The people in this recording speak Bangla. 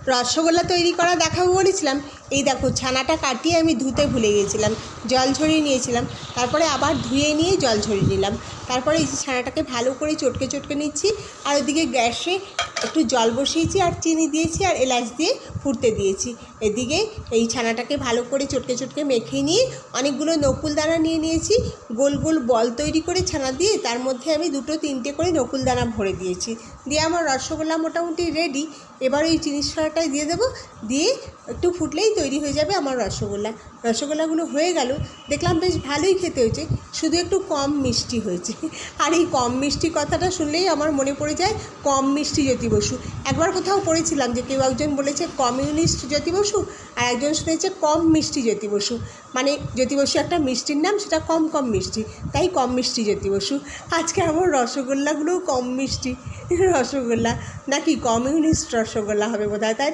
রসগোল্লা তৈরি করা দেখাবো বলেছিলাম। এই দেখো, ছানাটা কাটিয়ে আমি ধুতে ভুলে গিয়েছিলাম, জল ঝরিয়ে নিয়েছিলাম, তারপরে আবার ধুয়ে নিয়ে জল ঝরিয়ে নিলাম। তারপরে এই যে ছানাটাকে ভালো করে চটকে চটকে নিচ্ছি, আর ওদিকে গ্যাসে একটু জল বসিয়েছি, আর চিনি দিয়েছি, আর এলাচ দিয়ে ফুটতে দিয়েছি। এদিকে এই ছানাটাকে ভালো করে চটকে চটকে মেখে নিয়ে অনেকগুলো নকুলদানা নিয়ে নিয়েছি। গোল গোল বল তৈরি করে ছানা দিয়ে তার মধ্যে আমি 2-3টে করে নকুলদানা ভরে দিয়েছি। দিয়ে আমার রসগোল্লা মোটামুটি রেডি। এবার ওই চিনি ছড়াটাই দিয়ে দেবো, দিয়ে একটু ফুটলেই তৈরি হয়ে যাবে আমার রসগোল্লা। রসগোল্লাগুলো হয়ে গেল, দেখলাম বেশ ভালোই খেতে হয়েছে, শুধু একটু কম মিষ্টি হয়েছে। আর এই কম মিষ্টি কথাটা শুনলেই আমার মনে পড়ে যায় কম মিষ্টি জ্যোতি বসু। একবার কোথাও পড়েছিলাম যে কেউ একজন বলেছে কমিউনিস্ট জ্যোতি বসু, আর একজন শুনেছে কম মিষ্টি জ্যোতি বসু। মানে জ্যোতি বসু একটা মিষ্টির নাম, সেটা কম কম মিষ্টি, তাই কম মিষ্টি জ্যোতি বসু। আজকে আমার রসগোল্লাগুলোও কম মিষ্টি রসগোল্লা, নাকি কমিউনিস্ট রসগোল্লা হবে বোধহয়, তাই।